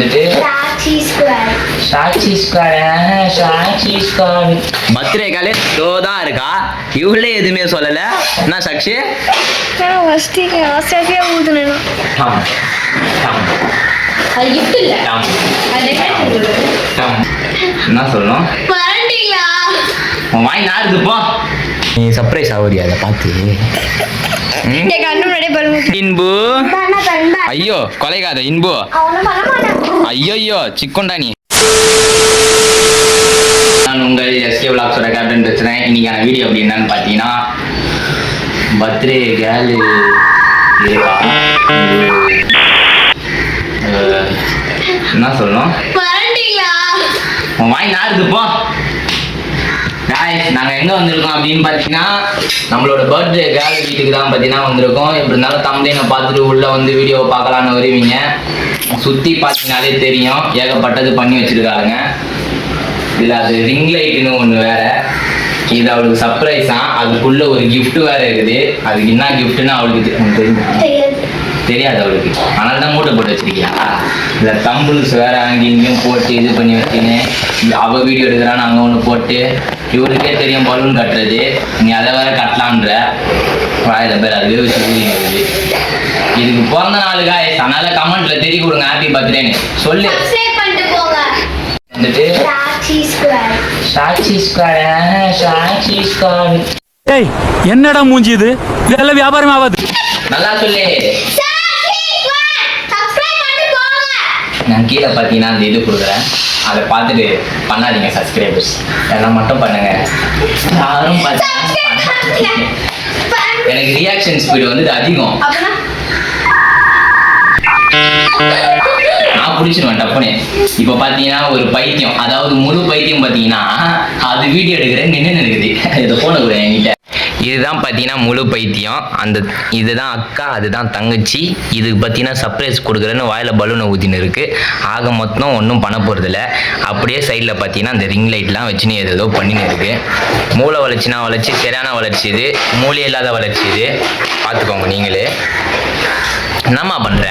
வந்துட்டு பர்த்டே காலே தான் இருக்கா. இவளே எதுவுமே சொல்லல. என்ன சாக்ஷி என்ன சொல்லணும் வாங்கி நாடுது போ. நீ சர்ப்ரைஸ் ஆகுறியா அதை பார்த்து? இன்பு ஐயோ கொலைகாத இன்பு ஐயோ சிக்கொண்டா நீ. நான் உங்கள் எஸ்கே விலாக்ஸோட கேப்டன் பேசுகிறேன். இன்னைக்கான வீடியோ அப்படி என்னன்னு பார்த்தீங்கன்னா பர்த்டே கேர்ளு என்ன சொல்லணும் வாங்கி நாடுது போ. நாங்கள் எங்கே வந்திருக்கோம் அப்படின்னு பார்த்தீங்கன்னா நம்மளோட பர்த்டே கேர்ள் வீட்டுக்கு தான் பார்த்தீங்கன்னா வந்திருக்கோம். எப்படி இருந்தாலும் தம்பதியை பார்த்துட்டு உள்ளே வந்து வீடியோவை பார்க்கலான்னு வருவீங்க. சுற்றி பார்த்தீங்கன்னாலே தெரியும் ஏகப்பட்டது பண்ணி வச்சுருக்காருங்க. இதில் அது ரிங் லைட்டுன்னு ஒன்று வேற. இது அவளுக்கு சர்ப்ரைஸா. அதுக்குள்ளே ஒரு கிஃப்ட் வேறு இருக்குது. அதுக்கு என்ன கிஃப்ட்டுன்னு அவளுக்கு தெரியாது அவளுக்கு. அதனால தான் மூட்டை போட்டு வச்சிருக்கியா. இந்த தம்பிள்ஸ் வேற அங்கேயும் இங்கேயும் போட்டு இது பண்ணி வச்சுன்னு அவள் வீடியோ எடுக்கிறான்னு அங்கே ஒன்று போட்டு இவருக்கே தெரியும் பலூன் கட்டுறது. நீ அதை வேற கட்டலான்ற வாயில பேர் அதுவே வச்சு ஊதிங்க. இதுக்கு பிறந்த நாளுக்கா அதனால கமெண்ட்ல தெரிய கொடுங்க ஹாப்பி பர்த்டேன்னு சொல்லு. வந்துட்டு என்னடா மூஞ்சி இது? இதெல்லாம் வியாபாரம் ஆகாது. நல்லா சொல்லு. நான் கீழே பார்த்தீங்கன்னா அந்த இது கொடுக்குறேன். அதை பார்த்துட்டு பண்ணாதீங்க சப்ஸ்கிரைபர்ஸ். எல்லாம் மட்டும் பண்ணுங்க. யாரும் எனக்கு ரியாக்ஷன் ஸ்பீடு வந்து அதிகம். நான் பிடிச்சிருவேன் டப்புனே. இப்போ பார்த்தீங்கன்னா ஒரு பைத்தியம், அதாவது முழு பைத்தியம் பார்த்தீங்கன்னா அது வீடியோ எடுக்கிறேன் நின்று இருக்குது. இதை போன கூட என்கிட்ட. இதுதான் பார்த்தீங்கன்னா முழு பைத்தியம். அந்த இதுதான் அக்கா, அதுதான் தங்கச்சி. இதுக்கு பார்த்தீங்கன்னா சர்ப்ரைஸ் கொடுக்குறேன்னு வாயில் பலூனை ஊற்றின்னு இருக்குது. ஆக மொத்தம் ஒன்றும் பண்ண போகிறதில்ல. அப்படியே சைடில் பார்த்தீங்கன்னா அந்த ரிங் லைட்லாம் வச்சுன்னு ஏதோ பண்ணின்னு இருக்குது. மூளை வளர்ச்சினா வளர்ச்சி, சரியான வளர்ச்சி இது. மூளை இல்லாத வளர்ச்சி இது. பார்த்துக்கோங்க நீங்களே. என்னம்மா பண்ணுற?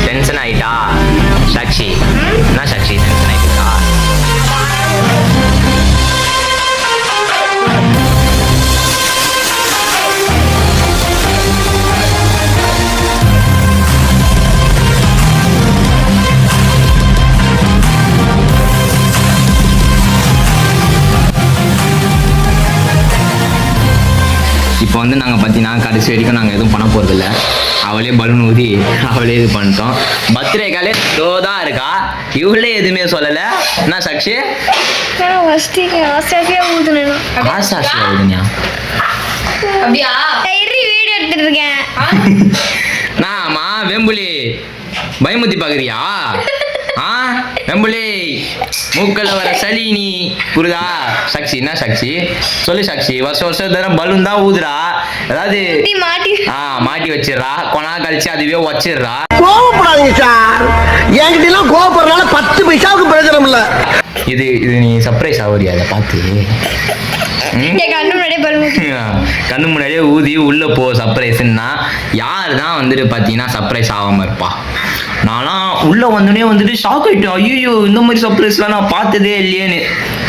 டென்ஷன் ஆயிட்டா சாக்ஷி? என்ன சாக்ஷி டென்ஷன் ஆயிட்டா? இப்போ வந்து நாங்கள் பார்த்தீங்கன்னா கடைசி வரைக்கும் நாங்கள் எதுவும் பண்ண போகிறதில்ல. அவளே பலூன் ஊதி அவளே இது பண்ணிட்டோம். பர்த்டே காலே தான் இருக்கா. இவளே எதுவுமே சொல்லலை. என்ன சாக்ஷி ஆசாசியா ஊதுனியா? வீடியோ எடுத்துட்டு இருக்கேன். நாமா வெம்புலி பயமுத்தி பார்க்குறியா? வெம்புலி மூக்கல வர சளி நீ புரியுதா? சாக்ஷி என்ன சாக்ஷி சொல்லு சாக்ஷி. வருஷம் தர பலூன் தான் ஊதுறா. அதாவது மாட்டி வச்சிடறா. கொனா கழிச்சு அதுவே வச்சிடுறா. கோவப்படாதீங்க சார். என்கிட்ட கோவப்படுறதுனால 10 பைசாவுக்கு பிரயோஜனம் இல்ல. இது நீ சர்ப்ரைஸ் ஆகுறியா அதை பார்த்து? கண்ணு முன்னாடியே ஊதி உள்ள போ சர்ப்ரைஸ்ன்னா யாரு தான் வந்துட்டு பார்த்தீங்கன்னா சர்ப்ரைஸ் ஆகாம இருப்பா? நான்லாம் உள்ள வந்தோடனே வந்துட்டு ஷாக் ஆயிட்டேன். ஐயோ இந்த மாதிரி சர்ப்ரைஸ்லாம் நான் பார்த்ததே இல்லையேன்னு.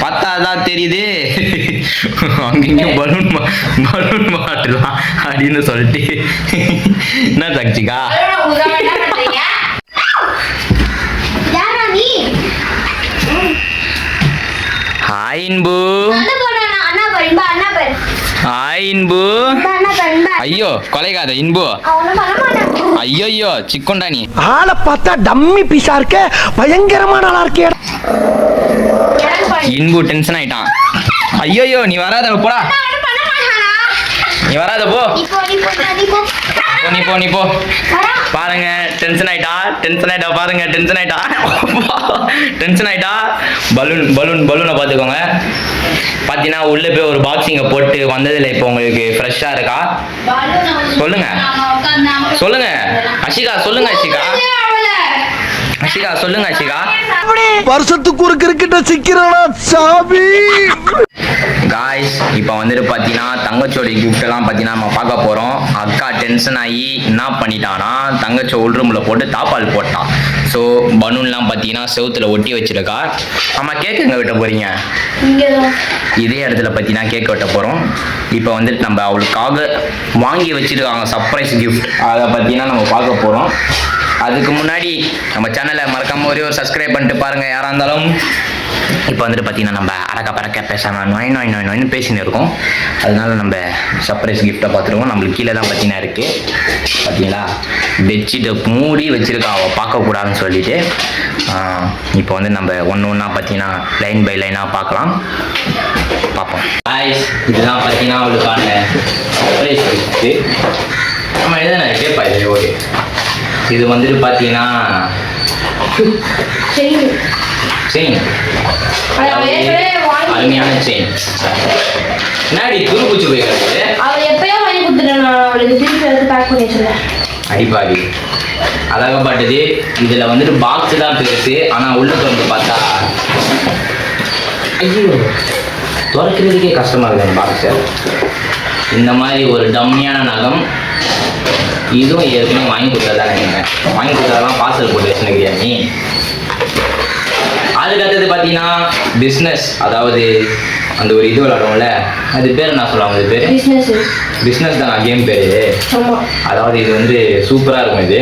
பார்த்தாதான் தெரியுது அங்கேயும் பலூன் மாட்டலாம் அப்படின்னு சொல்லிட்டு. என்ன சாக்ஷிக்கா? ஹாய் இன்பு. ஹாய் இன்பு. ஐயோ கொலைகாத இன்பு ஐயோ சிக்கொண்டா நீ. ஆளை பார்த்தா டம்மி பீஸா இருக்க, பயங்கரமான ஆளா இருக்கே. இன்பு டென்ஷன் ஆயிட்டான். ஐயோ நீ வராத போடா. நீ வராத போ. நீ போ. பாருங்க டென்ஷன் ஆயிட்டா பாருங்க டென்ஷன் ஆயிட்டா. பலூனை பார்த்துக்கோங்க. பார்த்தீங்கன்னா உள்ளே போய் ஒரு பாக்ஸிங்கை போட்டு வந்ததில்லை. இப்போ உங்களுக்கு ஃப்ரெஷ்ஷாக இருக்கா? சொல்லுங்க அஷிகா. சொல்லுங்க அஷிகா. வருஷத்துக்கு ஒரு கிரிக்கெட்ட சிக்கிறா சாமி. காய்ஸ் இப்போ வந்துட்டு பார்த்தீங்கன்னா தங்கச்சோட கிஃப்டெல்லாம் பார்த்தீங்கன்னா நம்ம பார்க்க போகிறோம். அக்கா டென்ஷன் ஆகி என்ன பண்ணிட்டான்னா தங்கச்சி உள் ரூமில் போட்டு தாப்பால் போட்டான். ஸோ பலூன்லாம் பார்த்தீங்கன்னா செவுத்துல ஒட்டி வச்சிருக்கா. ஆமாம், கேக் எங்கே வெட்ட போகிறீங்க? இதே இடத்துல பார்த்தீங்கன்னா கேக் வெட்ட போகிறோம். இப்போ வந்துட்டு நம்ம அவளுக்காக வாங்கி வச்சிருக்காங்க சர்ப்ரைஸ் கிஃப்ட், அதை பார்த்தீங்கன்னா நம்ம பார்க்க போகிறோம். அதுக்கு முன்னாடி நம்ம சேனலை மறக்காம ஒரே ஒரு சப்ஸ்கிரைப் பண்ணிட்டு பாருங்க யாராக இருந்தாலும். இப்போ வந்துட்டு பார்த்தீங்கன்னா நம்ம அறக்க பறக்க பேசாமல் நோய் பேசின்னு இருக்கோம். அதனால நம்ம சர்ப்ரைஸ் கிஃப்ட்டை பார்த்துருவோம். நம்மளுக்கு கீழே தான் பார்த்தீங்கன்னா இருக்குது. பார்த்தீங்களா, பெட்ஷீட்டை மூடி வச்சுருக்கா அவள் பார்க்கக்கூடாதுன்னு சொல்லிட்டு. இப்போ வந்து நம்ம ஒன்று ஒன்றா பார்த்தீங்கன்னா லைன் பை லைனாக பார்ப்போம். இதுதான் பார்த்தீங்கன்னா அவளுக்கான சர்ப்ரைஸ் கிஃப்ட்டு. நம்ம எழுத நான் கேட்பா இது ஓகே. இது வந்துட்டு பார்த்தீங்கன்னா செயின், அருமையான செயின். முன்னாடி துருப்பிச்சு போய் கிடக்குது. அடிப்பாடி அழகப்பட்டது. இதுல வந்துட்டு பாக்ஸ் தான் பெருசு, ஆனா உள்ளுக்கு வந்து பார்த்தா ஐயோ துறக்கிறதுக்கே கஷ்டமா இருக்கு அந்த பாக்ஸை. இந்த மாதிரி ஒரு டம்மியான நகம். இதுவும் ஏற்கனவே வாங்கி கொடுத்ததானே, வாங்கி கொடுத்ததெல்லாம் பார்சல் போட்டு வச்சுருக்கியா நீ. அதுக்கு அடுத்தது பார்த்தீங்கன்னா பிஸ்னஸ், அதாவது அந்த ஒரு இது விளாடுவோம்ல, அது பேர் என்ன சொல்லுவாங்க? அது பேர் பிஸ்னஸ் தான் கேம் பேரு. அதாவது இது வந்து சூப்பராக இருக்கும். இது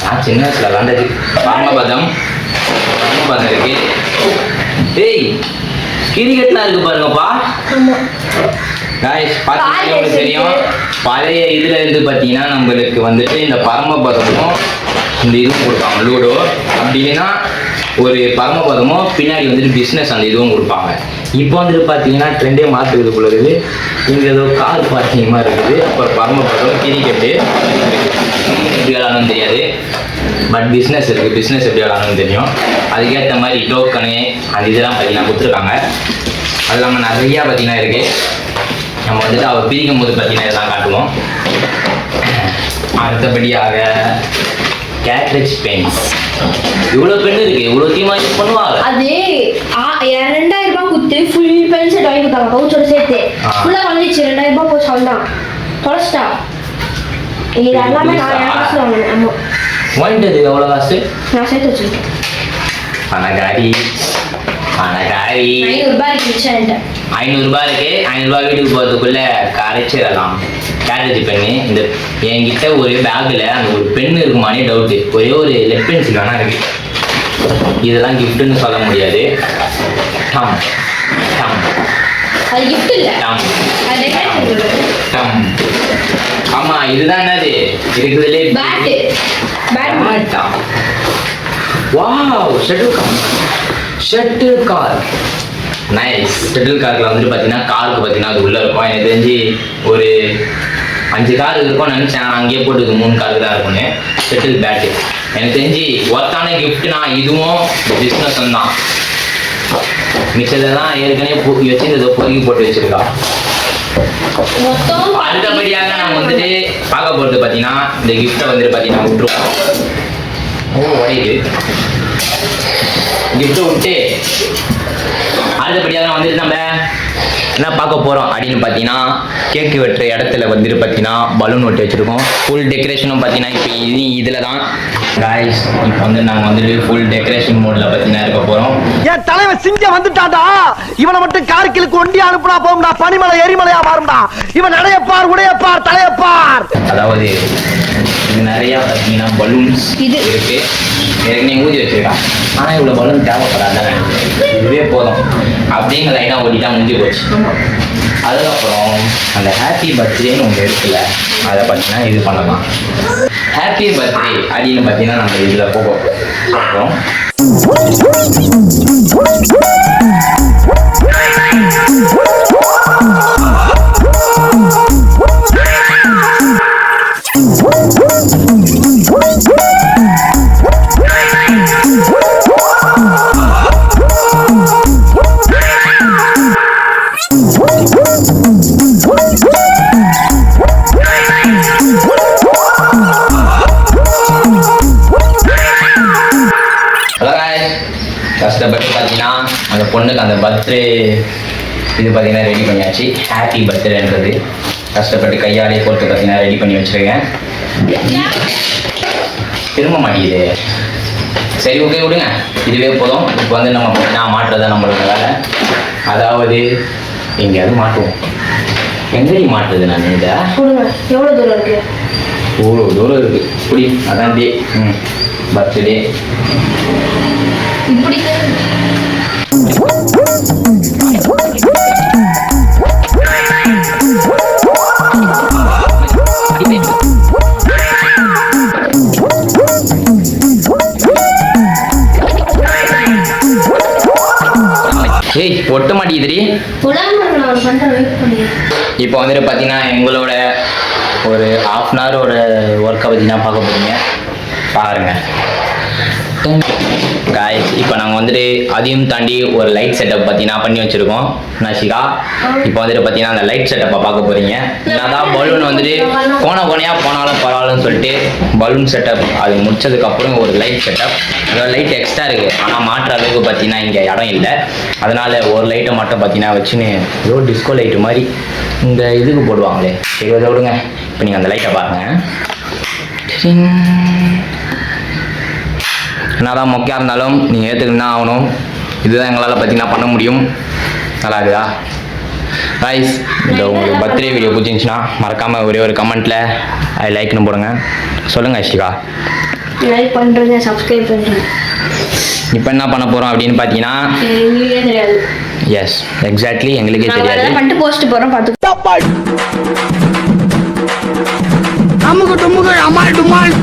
நான் சின்ன வயசுல விளாண்டது. பரமபதம் இருக்கு. ஏய் கிரிக்கெட்லாம் இருக்கு பாருங்கப்பா. காய்ஸ் பார்த்தீங்கன்னா உங்களுக்கு தெரியும், பழைய இதுல இருந்து பார்த்தீங்கன்னா நம்மளுக்கு வந்துட்டு இந்த பரமபதமும் இந்த இதுவும் கொடுப்பாங்க லூடோ. அப்படின்னா ஒரு பரமபதமும் பின்னாடி வந்துட்டு பிஸ்னஸ் அந்த இதுவும் கொடுப்பாங்க. இப்போ வந்துட்டு பார்த்தீங்கன்னா ட்ரெண்டே மாற்றுறது போல இருக்குது. இங்கே ஏதோ கார் பார்க்கிங் மாதிரி இருக்குது. அப்புறம் பரமபதம், கிரிக்கெட்டு எப்படி விளாடணும்னு தெரியாது, பட் பிஸ்னஸ் இருக்குது. பிஸ்னஸ் எப்படி விளாடணும்னு தெரியும். அதுக்கேற்ற மாதிரி டோக்கனு அந்த இதெல்லாம் பார்த்தீங்கன்னா கொடுத்துருக்காங்க. அது இல்லாமல் நிறையா பார்த்தீங்கன்னா இருக்குது. நம்ம வந்துட்டு அவள் பிரிக்கும் போது பார்த்தீங்கன்னா இதெல்லாம் காட்டுவோம். அடுத்தபடியாக கேட்ரிட்ஜ் பென்ஸ். இவ்வளோ பென் இருக்கு, இவ்வளோ தீமா யூஸ் பண்ணுவாங்க. அது 2000 ரூபாய் கொடுத்து ஃபுல் பென் செட் வாங்கி கொடுத்தாங்க பவுச்சோட சேர்த்து. ஃபுல்லா வந்துச்சு 2000 ரூபாய் போச்சு. அவ்வளோதான் தொலைச்சிட்டா. இது எல்லாமே நான் காசு வாங்கினேன். ஆமாம், வாங்கிட்டது எவ்வளோ காசு? நான் சேர்த்து வச்சுருக்கேன். பணக்காரி 500 ரூபாய் இருந்துச்சு. 500 ரூபாய் இருக்கு. 500 ரூபாய் வீட்டுக்கு போகிறதுக்குள்ள கரைச்சிடலாம். Cartridge pen. இந்த என்கிட்ட ஒரு பேக்கில் அந்த ஒரு பென் இருக்குமானே டவுட்டு. ஒரே ஒரு லெட் பென்சில் வேணா இருக்கு. இதெல்லாம் கிஃப்ட்டுன்னு சொல்ல முடியாது. டம் டம் அது கிஃப்ட் இல்லை, டம் அது டம். ஆமா, இதுதான் என்னது இருக்குதுலே பேட்டா. Wow, shuttle car. Nice. Shuttle கார்க்கில் வந்துட்டு பார்த்தீங்கன்னா காருக்கு பார்த்தீங்கன்னா அது உள்ளே இருக்கும். எனக்கு தெரிஞ்சு ஒரு 5 கார் இருக்கும்னு நினச்சேன். நான் அங்கேயே போட்டு 3 காருக்கு தான் இருக்கும்னு. ஷட்டில் பேட்டு எனக்கு தெரிஞ்சு ஒர்த்தான கிஃப்ட்னா இதுவும் பிஸ்னஸும் தான். மிச்சதெல்லாம் ஏற்கனவே வச்சு பொறுக்கி போட்டு வச்சிருக்கா. அடுத்தபடியாக நம்ம வந்துட்டு பார்க்க போகிறது பார்த்தீங்கன்னா இந்த கிஃப்டை வந்துட்டு பார்த்தீங்கன்னா விட்டுருவோம். உடையுது கிஃப்ட்டை விட்டு அடுத்தபடியாக வந்துட்டு நம்ம என்ன பார்க்க போகிறோம் அப்படின்னு பார்த்தீங்கன்னா கேக்கு வெட்டுற இடத்துல வந்துட்டு பார்த்தீங்கன்னா பலூன் ஒட்டி வச்சுருக்கோம். ஃபுல் டெக்கரேஷனும் பார்த்தீங்கன்னா இப்போ இதில் தான் காய்ஸ். இப்போ வந்து நாங்கள் வந்துட்டு ஃபுல் டெக்கரேஷன் மோடில் பார்த்தீங்கன்னா இருக்க போகிறோம். என் தலைவன் சிங்க வந்துட்டாடா. இவனை மட்டும் கார்கிலுக்கு ஒண்டி அனுப்புனா போகும்டா. பனிமலை எரிமலையா மாறும்டா. இவன் நடையப்பார், உடையப்பார், தலையப்பார். அதாவது இது நிறையா பார்த்தீங்கன்னா பலூன்ஸ் இருக்கு. ஏற்கனவே ஊதி வச்சிருக்கான். ஆனால் இவ்வளோ பலூன் தேவைப்படாத, இதுவே போதும் அப்படின்னு லைனாக ஓட்டிட்டா முடிஞ்சு போச்சு. அதுக்கப்புறம் அந்த ஹாப்பி பர்த்டேன்னு ஒன்று இருக்குல்ல, அதை பார்த்தீங்கன்னா இது பண்ணலாம். ஹாப்பி பர்த்டே அப்படின்னு பார்த்தீங்கன்னா நம்ம இதில் போகிறோம். கஷ்டப்பட்டு பார்த்தீங்கன்னா அந்த பொண்ணுக்கு அந்த பர்த்டே இது பார்த்தீங்கன்னா ரெடி பண்ணியாச்சு. ஹாப்பி பர்த்டேன்றது கஷ்டப்பட்டு கையாலே போட்டு பார்த்தீங்கன்னா ரெடி பண்ணி வச்சுருக்கேன். திரும்ப மாட்டேங்குது. சரி ஓகே விடுங்க, இதுவே போதும். இப்போ வந்து நம்ம பார்த்தீங்கன்னா மாட்டுறதா நம்மளோட வேலை. அதாவது எங்கேயாவது மாட்டுவோம். எங்கேயும் மாட்டுறது நான் இதை கொடுங்க. எவ்வளோ தூரம் இருக்கு? இவ்வளோ தூரம் இருக்கு. இப்படி அதான் டே பர்த்டே. இப்படி ஏய் ஒட்ட மாட்டேங்குதுடி. இப்போ வந்துட்டு பார்த்தீங்கன்னா எங்களோட ஒரு 1/2 hour ஒரு ஒர்க்கை பற்றினா பார்க்க போகிறீங்க. பாருங்க காய்ஸ், இப்போ நாங்கள் வந்துட்டு அதையும் தாண்டி ஒரு லைட் செட்டப் பார்த்தீங்கன்னா பண்ணி வச்சுருக்கோம் நாஷிகா. இப்போ வந்துட்டு பார்த்தீங்கன்னா அந்த லைட் செட்டப்பை பார்க்க போகிறீங்க. என்னதான் பலூன் வந்துட்டு கோணையாக போனாலும் பரவாயில்லன்னு சொல்லிட்டு பலூன் செட்டப் அது முடிச்சதுக்கப்புறம் ஒரு லைட் செட்டப். அந்த லைட் எக்ஸ்ட்ரா இருக்குது, ஆனால் மாற்ற அளவுக்கு பார்த்தீங்கன்னா இங்கே இடம் இல்லை. அதனால் ஒரு லைட்டை மட்டும் பார்த்தீங்கன்னா வச்சுன்னு ஏதோ டிஸ்கோ லைட்டு மாதிரி இந்த இதுக்கு போடுவாங்களே. சரி அதை விடுங்க. இப்போ நீங்கள் அந்த லைட்டை பாருங்கள். என்னதான் மொக்கையாக இருந்தாலும் நீங்கள் ஏற்றுக்கிட்டு தான் ஆகணும். இதுதான் எங்களால் பார்த்தீங்கன்னா பண்ண முடியும். நல்லா இருக்குதா ரைஸ்? இந்த உங்களுக்கு பர்த்டே வீடியோ பிடிச்சிருந்துச்சுன்னா மறக்காமல் ஒரே ஒரு கமெண்ட்டில் ஐ லைக்னு போடுங்க. சொல்லுங்கள் ஐஷிகா. லைக் பண்ணுறேங்க, சப்ஸ்கிரைப் பண்ணுறேன். இப்போ என்ன பண்ண போகிறோம் அப்படின்னு பார்த்தீங்கன்னா எங்களுக்கே தெரியாது. எஸ் எக்ஸாக்ட்லி எங்களுக்கே நாங்கள் தெரியாது. அதெல்லாம் பண்ணிட்டு போஸ்ட் போகிறோம் பார்த்து. அமுக்கு டுமுக்கு அமால் டுமால்